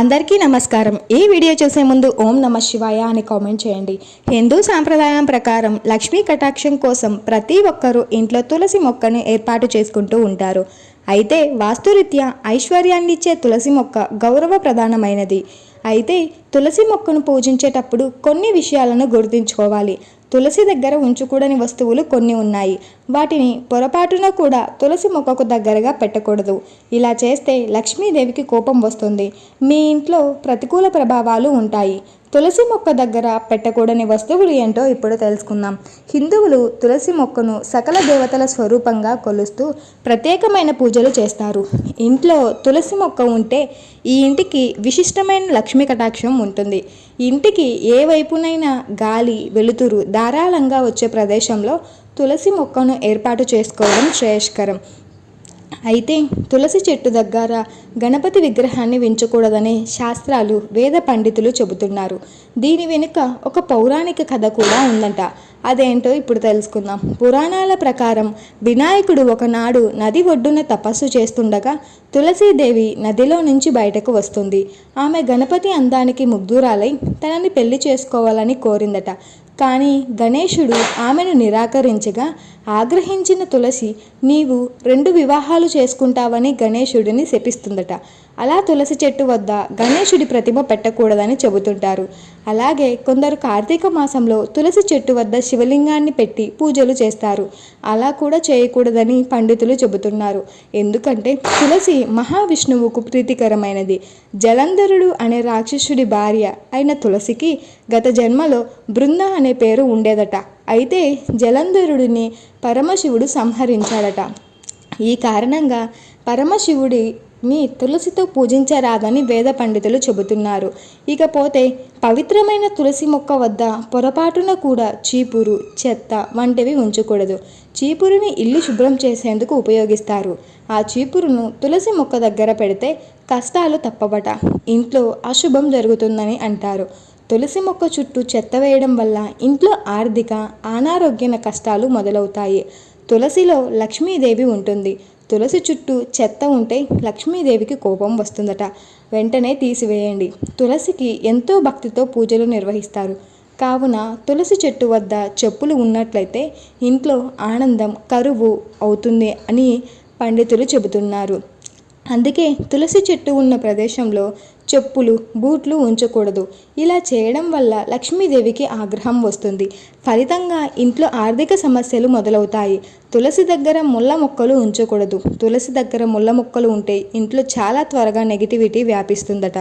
అందరికీ నమస్కారం. ఈ వీడియో చూసే ముందు ఓం నమ శివాయ అని కామెంట్ చేయండి. హిందూ సాంప్రదాయం ప్రకారం లక్ష్మీ కటాక్షం కోసం ప్రతి ఒక్కరూ ఇంట్లో తులసి మొక్కను ఏర్పాటు చేసుకుంటూ ఉంటారు. అయితే వాస్తురీత్యా ఐశ్వర్యాన్నిచ్చే తులసి మొక్క గౌరవ ప్రధానమైనది. అయితే తులసి మొక్కను పూజించేటప్పుడు కొన్ని విషయాలను గుర్తుంచుకోవాలి. తులసి దగ్గర ఉంచకూడని వస్తువులు కొన్ని ఉన్నాయి. వాటిని పొరపాటున కూడా తులసి మొక్కకు దగ్గరగా పెట్టకూడదు. ఇలా చేస్తే లక్ష్మీదేవికి కోపం వస్తుంది. మీ ఇంట్లో ప్రతికూల ప్రభావాలు ఉంటాయి. తులసి మొక్క దగ్గర పెట్టకూడని వస్తువులు ఏంటో ఇప్పుడు తెలుసుకుందాం. హిందువులు తులసి మొక్కను సకల దేవతల స్వరూపంగా కొలుస్తూ ప్రత్యేకమైన పూజలు చేస్తారు. ఇంట్లో తులసి మొక్క ఉంటే ఈ ఇంటికి విశిష్టమైన లక్ష్మీ కటాక్షం ఉంటుంది. ఇంటికి ఏ వైపునైనా గాలి, వెలుతురు ధారాళంగా వచ్చే ప్రదేశంలో తులసి మొక్కను ఏర్పాటు చేసుకోవడం శ్రేయస్కరం. అయితే తులసి చెట్టు దగ్గర గణపతి విగ్రహాన్ని ఉంచకూడదని శాస్త్రాలు, వేద పండితులు చెబుతున్నారు. దీని వెనుక ఒక పౌరాణిక కథ కూడా ఉందంట. అదేంటో ఇప్పుడు తెలుసుకుందాం. పురాణాల ప్రకారం వినాయకుడు ఒకనాడు నది ఒడ్డున తపస్సు చేస్తుండగా తులసీదేవి నదిలో నుంచి బయటకు వస్తుంది. ఆమె గణపతి అందానికి ముగ్ధురాలై తనని పెళ్లి చేసుకోవాలని కోరిందట. కానీ గణేశుడు ఆమెను నిరాకరించగా ఆగ్రహించిన తులసి నీవు 2 వివాహాలు చేసుకుంటావని గణేశుడిని శపిస్తుందట. అలా తులసి చెట్టు వద్ద గణేశుడి ప్రతిమ పెట్టకూడదని చెబుతుంటారు. అలాగే కొందరు కార్తీక మాసంలో తులసి చెట్టు వద్ద శివలింగాన్ని పెట్టి పూజలు చేస్తారు. అలా కూడా చేయకూడదని పండితులు చెబుతున్నారు. ఎందుకంటే తులసి మహావిష్ణువుకు ప్రీతికరమైనది. జలంధరుడు అనే రాక్షసుడి భార్య అయిన తులసికి గత జన్మలో బృంద అనే పేరు ఉండేదట. అయితే జలంధరుడిని పరమశివుడు సంహరించాడట. ఈ కారణంగా పరమశివుడిని తులసితో పూజించరాదని వేద పండితులు చెబుతున్నారు. ఇకపోతే పవిత్రమైన తులసి మొక్క వద్ద పొరపాటున కూడా చీపురు, చెత్త వంటివి ఉంచకూడదు. చీపురుని ఇల్లు శుభ్రం చేసేందుకు ఉపయోగిస్తారు. ఆ చీపురును తులసి మొక్క దగ్గర పెడితే కష్టాలు తప్పవట, ఇంట్లో అశుభం జరుగుతుందని అంటారు. తులసి మొక్క చుట్టూ చెత్త వేయడం వల్ల ఇంట్లో ఆర్థిక, అనారోగ్య కష్టాలు మొదలవుతాయి. తులసిలో లక్ష్మీదేవి ఉంటుంది. తులసి చుట్టూ చెత్త ఉంటే లక్ష్మీదేవికి కోపం వస్తుందట. వెంటనే తీసివేయండి. తులసికి ఎంతో భక్తితో పూజలు నిర్వహిస్తారు. కావున తులసి చెట్టు వద్ద చెప్పులు ఉన్నట్లయితే ఇంట్లో ఆనందం కరువు అవుతుంది అని పండితులు చెబుతున్నారు. అందుకే తులసి చెట్టు ఉన్న ప్రదేశంలో చెప్పులు, బూట్లు ఉంచకూడదు. ఇలా చేయడం వల్ల లక్ష్మీదేవికి ఆగ్రహం వస్తుంది. ఫలితంగా ఇంట్లో ఆర్థిక సమస్యలు మొదలవుతాయి. తులసి దగ్గర ముళ్ళ మొక్కలు ఉంచకూడదు. తులసి దగ్గర ముళ్ళ మొక్కలు ఉంటే ఇంట్లో చాలా త్వరగా నెగిటివిటీ వ్యాపిస్తుందట.